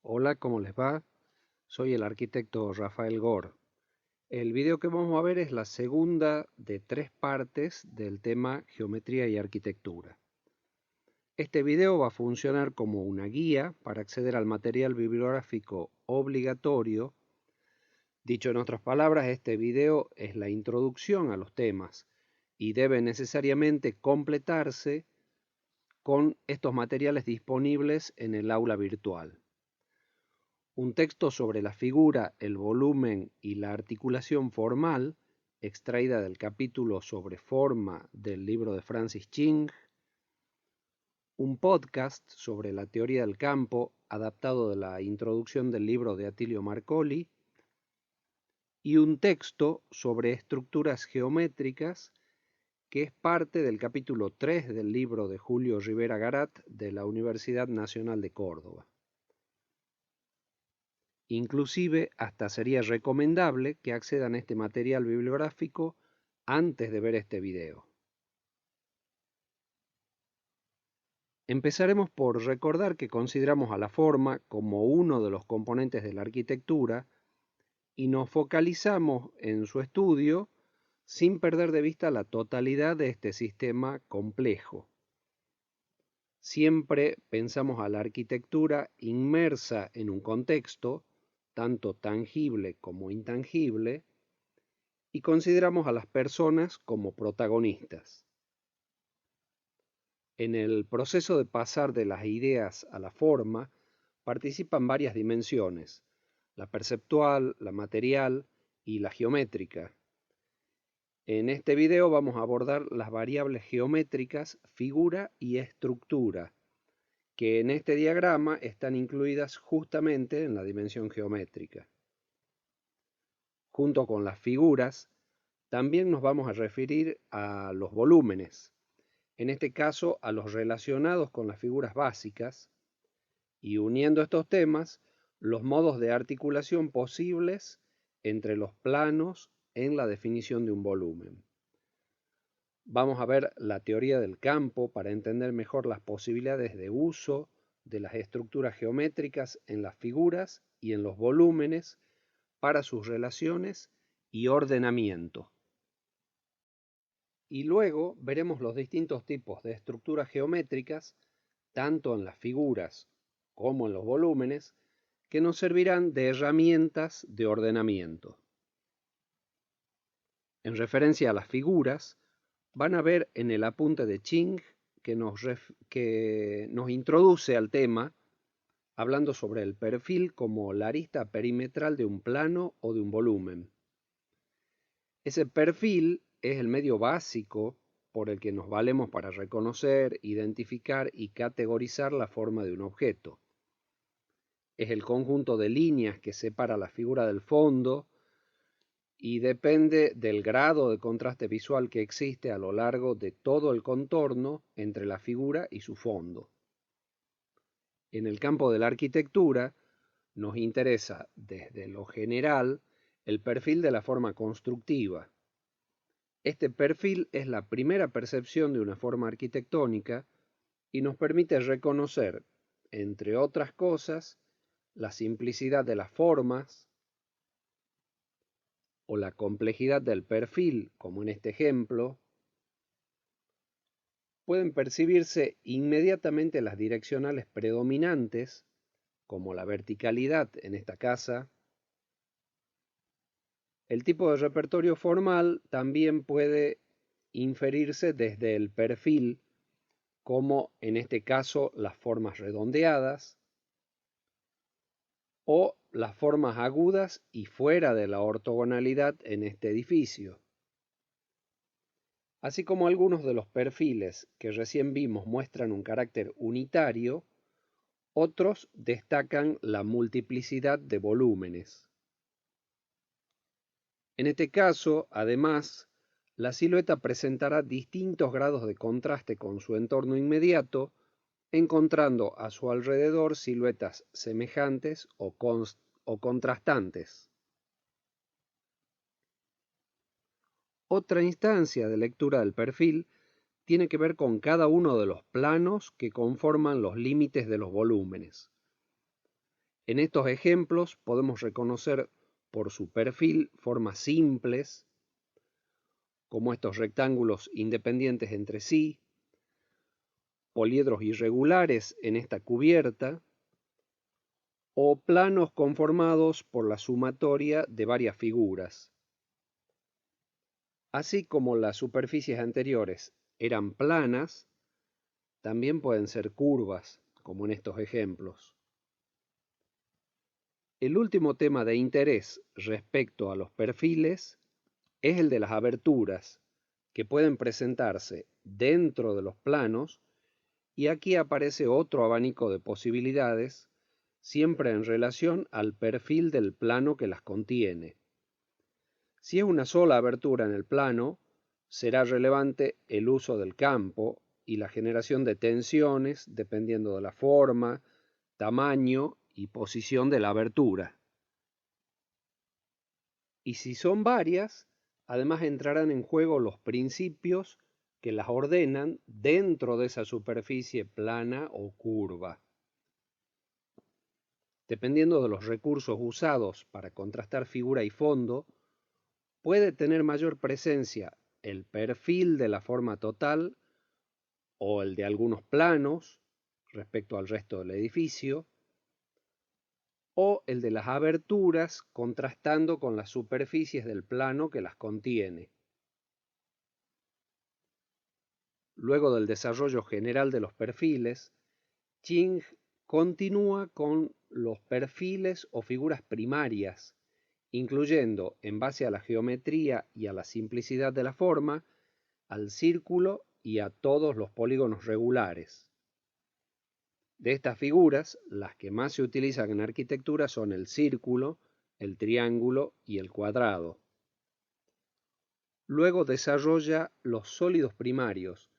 Hola, ¿cómo les va? Soy el arquitecto Rafael Gor. El video que vamos a ver es la segunda de 3 partes del tema Geometría y Arquitectura. Este video va a funcionar como una guía para acceder al material bibliográfico obligatorio. Dicho en otras palabras, este video es la introducción a los temas y debe necesariamente completarse con estos materiales disponibles en el aula virtual. Un texto sobre la figura, el volumen y la articulación formal, extraída del capítulo sobre forma del libro de Francis Ching. Un podcast sobre la teoría del campo, adaptado de la introducción del libro de Attilio Marcoli. Y un texto sobre estructuras geométricas, que es parte del capítulo 3 del libro de Julio Rivera Garat de la Universidad Nacional de Córdoba. Inclusive, hasta sería recomendable que accedan a este material bibliográfico antes de ver este video. Empezaremos por recordar que consideramos a la forma como uno de los componentes de la arquitectura y nos focalizamos en su estudio sin perder de vista la totalidad de este sistema complejo. Siempre pensamos a la arquitectura inmersa en un contexto, tanto tangible como intangible, y consideramos a las personas como protagonistas. En el proceso de pasar de las ideas a la forma, participan varias dimensiones: la perceptual, la material y la geométrica. En este video vamos a abordar las variables geométricas figura y estructura, que en este diagrama están incluidas justamente en la dimensión geométrica. Junto con las figuras, también nos vamos a referir a los volúmenes, en este caso a los relacionados con las figuras básicas, y uniendo estos temas, los modos de articulación posibles entre los planos en la definición de un volumen. Vamos a ver la teoría del campo para entender mejor las posibilidades de uso de las estructuras geométricas en las figuras y en los volúmenes para sus relaciones y ordenamiento. Y luego veremos los distintos tipos de estructuras geométricas, tanto en las figuras como en los volúmenes, que nos servirán de herramientas de ordenamiento. En referencia a las figuras, van a ver en el apunte de Ching que nos introduce al tema, hablando sobre el perfil como la arista perimetral de un plano o de un volumen. Ese perfil es el medio básico por el que nos valemos para reconocer, identificar y categorizar la forma de un objeto. Es el conjunto de líneas que separa la figura del fondo y depende del grado de contraste visual que existe a lo largo de todo el contorno entre la figura y su fondo. En el campo de la arquitectura nos interesa desde lo general el perfil de la forma constructiva. Este perfil es la primera percepción de una forma arquitectónica y nos permite reconocer, entre otras cosas, la simplicidad de las formas o la complejidad del perfil, como en este ejemplo. Pueden percibirse inmediatamente las direccionales predominantes, como la verticalidad en esta casa. El tipo de repertorio formal también puede inferirse desde el perfil, como en este caso las formas redondeadas o las formas agudas y fuera de la ortogonalidad en este edificio. Así como algunos de los perfiles que recién vimos muestran un carácter unitario, otros destacan la multiplicidad de volúmenes. En este caso, además, la silueta presentará distintos grados de contraste con su entorno inmediato, encontrando a su alrededor siluetas semejantes o contrastantes. Otra instancia de lectura del perfil tiene que ver con cada uno de los planos que conforman los límites de los volúmenes. En estos ejemplos podemos reconocer por su perfil formas simples, como estos rectángulos independientes entre sí, poliedros irregulares en esta cubierta, o planos conformados por la sumatoria de varias figuras. Así como las superficies anteriores eran planas, también pueden ser curvas, como en estos ejemplos. El último tema de interés respecto a los perfiles es el de las aberturas, que pueden presentarse dentro de los planos, y aquí aparece otro abanico de posibilidades, siempre en relación al perfil del plano que las contiene. Si es una sola abertura en el plano, será relevante el uso del campo y la generación de tensiones dependiendo de la forma, tamaño y posición de la abertura. Y si son varias, además entrarán en juego los principios que las ordenan dentro de esa superficie plana o curva. Dependiendo de los recursos usados para contrastar figura y fondo, puede tener mayor presencia el perfil de la forma total o el de algunos planos respecto al resto del edificio, o el de las aberturas contrastando con las superficies del plano que las contiene. Luego del desarrollo general de los perfiles, Ching continúa con los perfiles o figuras primarias, incluyendo, en base a la geometría y a la simplicidad de la forma, al círculo y a todos los polígonos regulares. De estas figuras, las que más se utilizan en arquitectura son el círculo, el triángulo y el cuadrado. Luego desarrolla los sólidos primarios,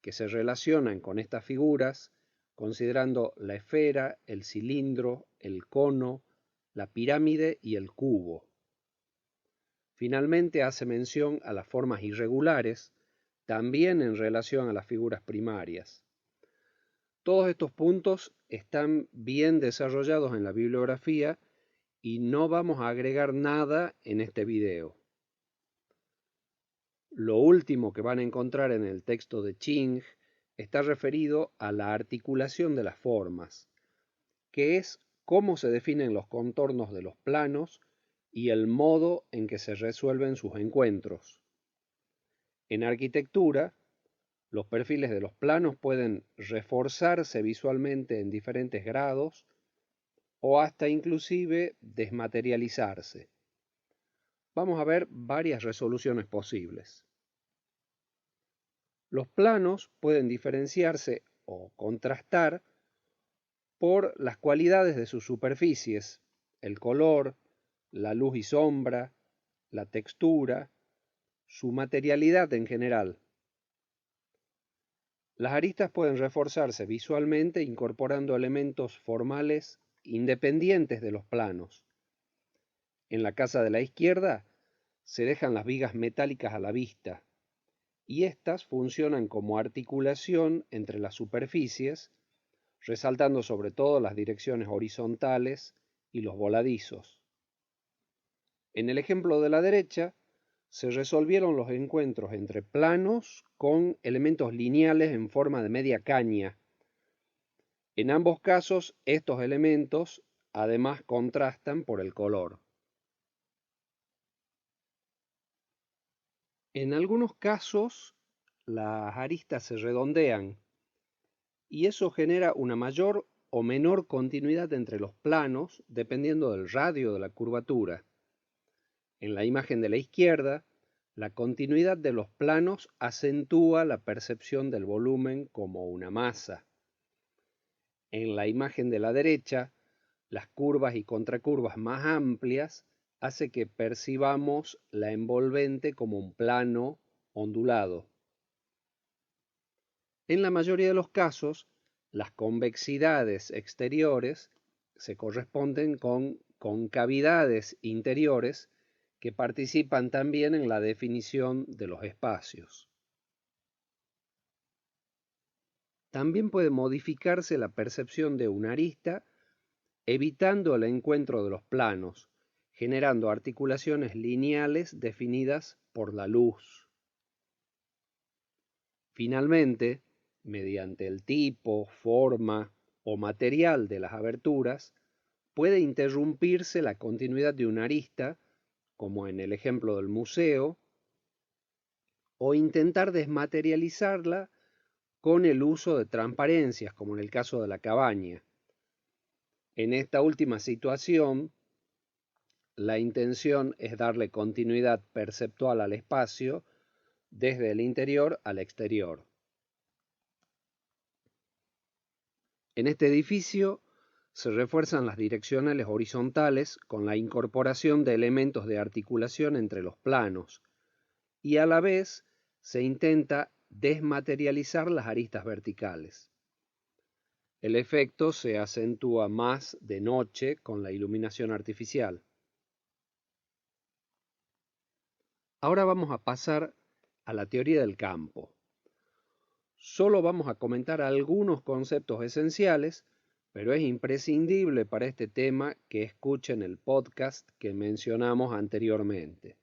que se relacionan con estas figuras, considerando la esfera, el cilindro, el cono, la pirámide y el cubo. Finalmente hace mención a las formas irregulares, también en relación a las figuras primarias. Todos estos puntos están bien desarrollados en la bibliografía y no vamos a agregar nada en este video. Lo último que van a encontrar en el texto de Ching está referido a la articulación de las formas, que es cómo se definen los contornos de los planos y el modo en que se resuelven sus encuentros. En arquitectura, los perfiles de los planos pueden reforzarse visualmente en diferentes grados o hasta inclusive desmaterializarse. Vamos a ver varias resoluciones posibles. Los planos pueden diferenciarse o contrastar por las cualidades de sus superficies, el color, la luz y sombra, la textura, su materialidad en general. Las aristas pueden reforzarse visualmente incorporando elementos formales independientes de los planos. En la casa de la izquierda se dejan las vigas metálicas a la vista, y éstas funcionan como articulación entre las superficies, resaltando sobre todo las direcciones horizontales y los voladizos. En el ejemplo de la derecha, se resolvieron los encuentros entre planos con elementos lineales en forma de media caña. En ambos casos, estos elementos además contrastan por el color. En algunos casos, las aristas se redondean y eso genera una mayor o menor continuidad entre los planos dependiendo del radio de la curvatura. En la imagen de la izquierda, la continuidad de los planos acentúa la percepción del volumen como una masa. En la imagen de la derecha, las curvas y contracurvas más amplias hace que percibamos la envolvente como un plano ondulado. En la mayoría de los casos, las convexidades exteriores se corresponden con concavidades interiores que participan también en la definición de los espacios. También puede modificarse la percepción de una arista evitando el encuentro de los planos, generando articulaciones lineales definidas por la luz. Finalmente, mediante el tipo, forma o material de las aberturas, puede interrumpirse la continuidad de una arista, como en el ejemplo del museo, o intentar desmaterializarla con el uso de transparencias, como en el caso de la cabaña. En esta última situación, la intención es darle continuidad perceptual al espacio desde el interior al exterior. En este edificio se refuerzan las direccionales horizontales con la incorporación de elementos de articulación entre los planos y a la vez se intenta desmaterializar las aristas verticales. El efecto se acentúa más de noche con la iluminación artificial. Ahora vamos a pasar a la teoría del campo. Solo vamos a comentar algunos conceptos esenciales, pero es imprescindible para este tema que escuchen el podcast que mencionamos anteriormente.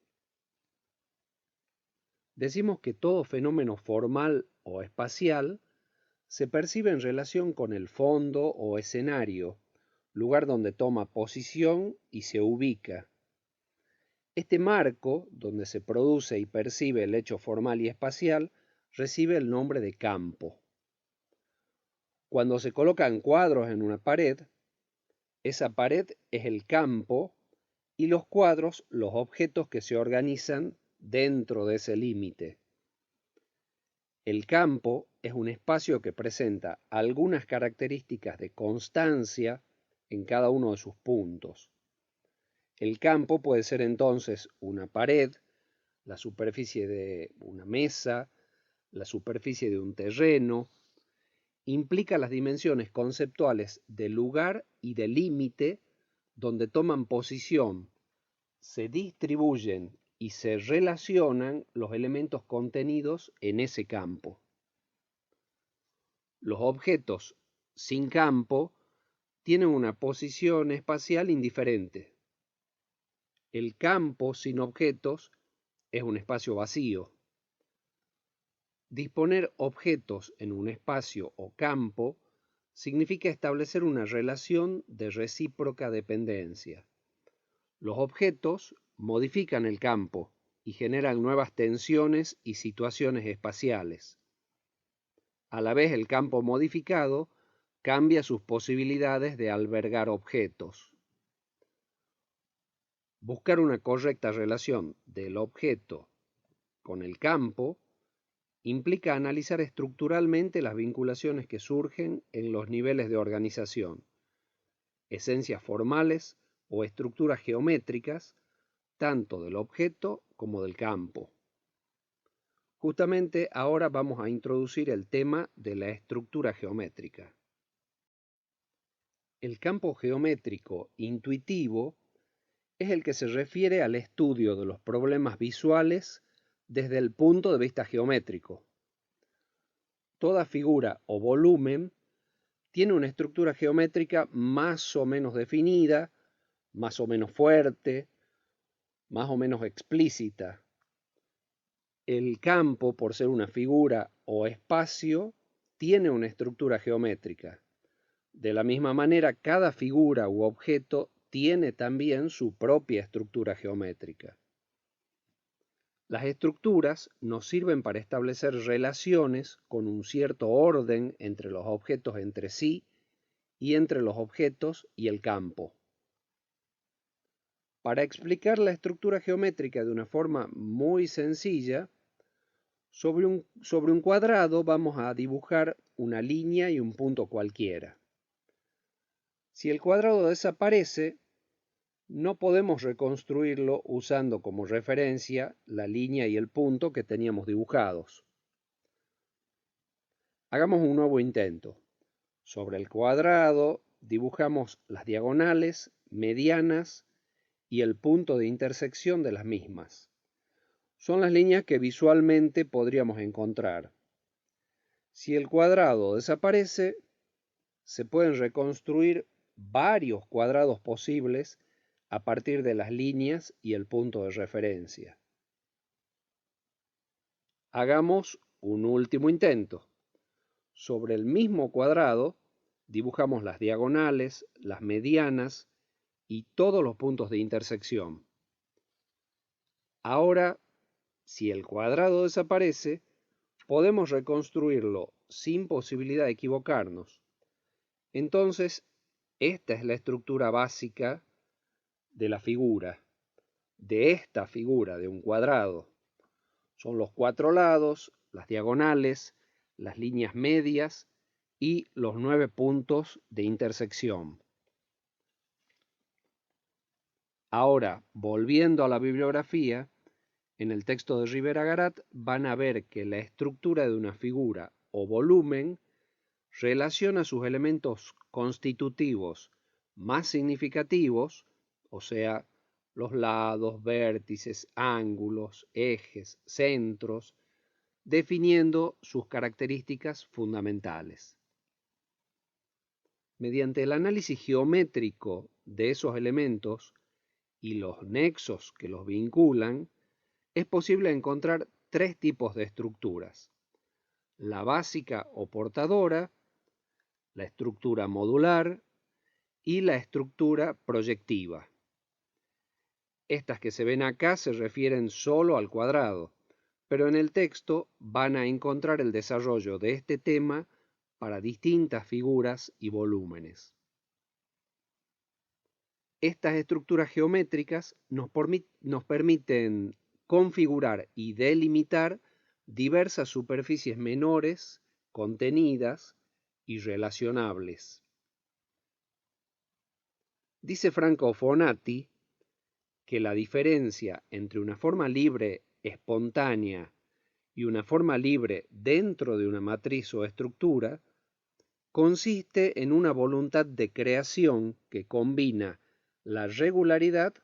Decimos que todo fenómeno formal o espacial se percibe en relación con el fondo o escenario, lugar donde toma posición y se ubica. Este marco, donde se produce y percibe el hecho formal y espacial, recibe el nombre de campo. Cuando se colocan cuadros en una pared, esa pared es el campo y los cuadros los objetos que se organizan dentro de ese límite. El campo es un espacio que presenta algunas características de constancia en cada uno de sus puntos. El campo puede ser entonces una pared, la superficie de una mesa, la superficie de un terreno. Implica las dimensiones conceptuales de lugar y de límite donde toman posición, se distribuyen y se relacionan los elementos contenidos en ese campo. Los objetos sin campo tienen una posición espacial indiferente. El campo sin objetos es un espacio vacío. Disponer objetos en un espacio o campo significa establecer una relación de recíproca dependencia. Los objetos modifican el campo y generan nuevas tensiones y situaciones espaciales. A la vez, el campo modificado cambia sus posibilidades de albergar objetos. Buscar una correcta relación del objeto con el campo implica analizar estructuralmente las vinculaciones que surgen en los niveles de organización, esencias formales o estructuras geométricas, tanto del objeto como del campo. Justamente ahora vamos a introducir el tema de la estructura geométrica. El campo geométrico intuitivo es el que se refiere al estudio de los problemas visuales desde el punto de vista geométrico. Toda figura o volumen tiene una estructura geométrica más o menos definida, más o menos fuerte, más o menos explícita. El campo, por ser una figura o espacio, tiene una estructura geométrica. De la misma manera, cada figura u objeto tiene también su propia estructura geométrica. Las estructuras nos sirven para establecer relaciones con un cierto orden entre los objetos entre sí y entre los objetos y el campo. Para explicar la estructura geométrica de una forma muy sencilla, sobre un cuadrado vamos a dibujar una línea y un punto cualquiera. Si el cuadrado desaparece, no podemos reconstruirlo usando como referencia la línea y el punto que teníamos dibujados. Hagamos un nuevo intento. Sobre el cuadrado dibujamos las diagonales, medianas y el punto de intersección de las mismas. Son las líneas que visualmente podríamos encontrar. Si el cuadrado desaparece, se pueden reconstruir varios cuadrados posibles a partir de las líneas y el punto de referencia. Hagamos un último intento. Sobre el mismo cuadrado dibujamos las diagonales, las medianas y todos los puntos de intersección. Ahora, si el cuadrado desaparece, podemos reconstruirlo sin posibilidad de equivocarnos. Entonces, esta es la estructura básica de la figura, de esta figura de un cuadrado. Son los cuatro lados, las diagonales, las líneas medias y los 9 puntos de intersección. Ahora, volviendo a la bibliografía, en el texto de Rivera Garat van a ver que la estructura de una figura o volumen relaciona sus elementos constitutivos más significativos, o sea, los lados, vértices, ángulos, ejes, centros, definiendo sus características fundamentales. Mediante el análisis geométrico de esos elementos y los nexos que los vinculan, es posible encontrar tres tipos de estructuras: la básica o portadora, la estructura modular y la estructura proyectiva. Estas que se ven acá se refieren solo al cuadrado, pero en el texto van a encontrar el desarrollo de este tema para distintas figuras y volúmenes. Estas estructuras geométricas nos permiten configurar y delimitar diversas superficies menores, contenidas y relacionables. Dice Franco Fonati que la diferencia entre una forma libre espontánea y una forma libre dentro de una matriz o estructura consiste en una voluntad de creación que combina la regularidad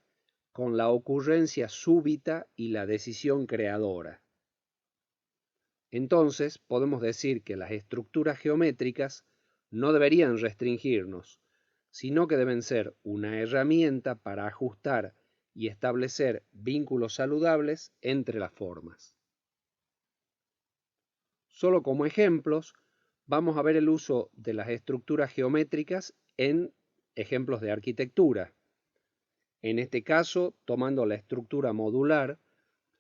con la ocurrencia súbita y la decisión creadora. Entonces, podemos decir que las estructuras geométricas no deberían restringirnos, sino que deben ser una herramienta para ajustar y establecer vínculos saludables entre las formas. Solo como ejemplos, vamos a ver el uso de las estructuras geométricas en ejemplos de arquitectura. En este caso, tomando la estructura modular,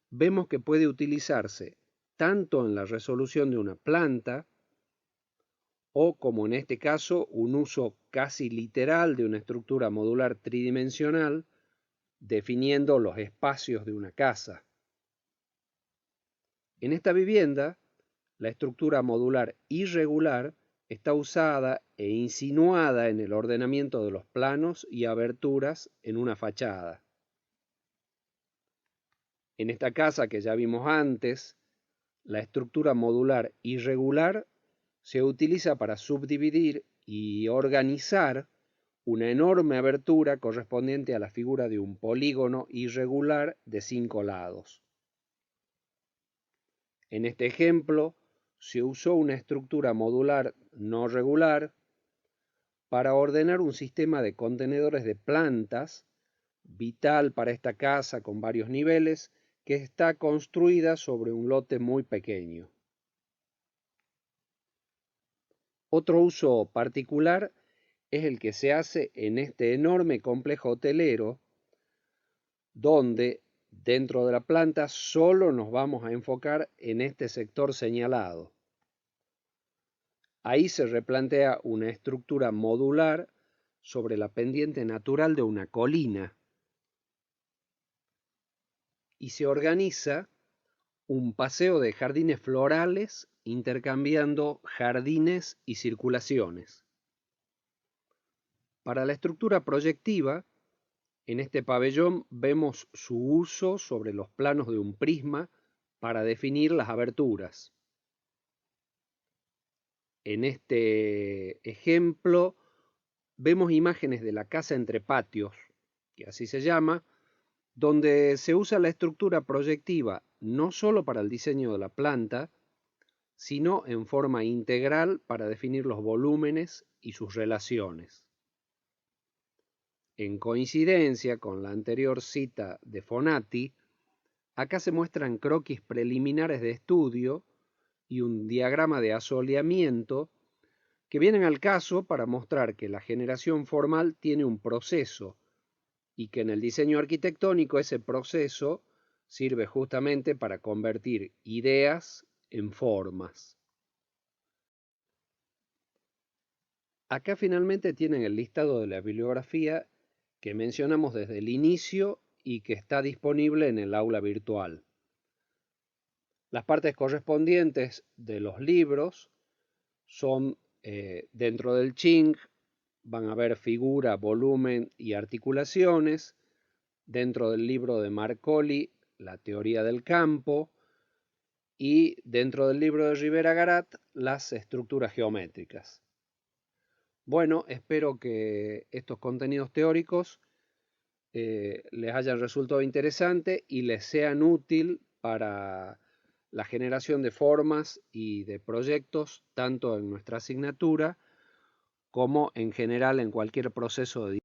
vemos que puede utilizarse tanto en la resolución de una planta, o como en este caso, un uso casi literal de una estructura modular tridimensional, definiendo los espacios de una casa. En esta vivienda, la estructura modular irregular está usada e insinuada en el ordenamiento de los planos y aberturas en una fachada. En esta casa que ya vimos antes, la estructura modular irregular se utiliza para subdividir y organizar una enorme abertura correspondiente a la figura de un polígono irregular de 5 lados. En este ejemplo, se usó una estructura modular no regular para ordenar un sistema de contenedores de plantas, vital para esta casa con varios niveles, que está construida sobre un lote muy pequeño. Otro uso particular es el que se hace en este enorme complejo hotelero, donde dentro de la planta solo nos vamos a enfocar en este sector señalado. Ahí se replantea una estructura modular sobre la pendiente natural de una colina y se organiza un paseo de jardines florales intercambiando jardines y circulaciones. Para la estructura proyectiva, en este pabellón vemos su uso sobre los planos de un prisma para definir las aberturas. En este ejemplo vemos imágenes de la casa entre patios, que así se llama, donde se usa la estructura proyectiva no solo para el diseño de la planta, sino en forma integral para definir los volúmenes y sus relaciones. En coincidencia con la anterior cita de Fonati, acá se muestran croquis preliminares de estudio y un diagrama de asoleamiento que vienen al caso para mostrar que la generación formal tiene un proceso y que en el diseño arquitectónico ese proceso sirve justamente para convertir ideas en formas. Acá finalmente tienen el listado de la bibliografía que mencionamos desde el inicio y que está disponible en el aula virtual. Las partes correspondientes de los libros son dentro del Ching, van a ver figura, volumen y articulaciones. Dentro del libro de Marcoli, la teoría del campo. Y dentro del libro de Rivera Garat, las estructuras geométricas. Bueno, espero que estos contenidos teóricos les hayan resultado interesantes y les sean útil para la generación de formas y de proyectos, tanto en nuestra asignatura como en general en cualquier proceso de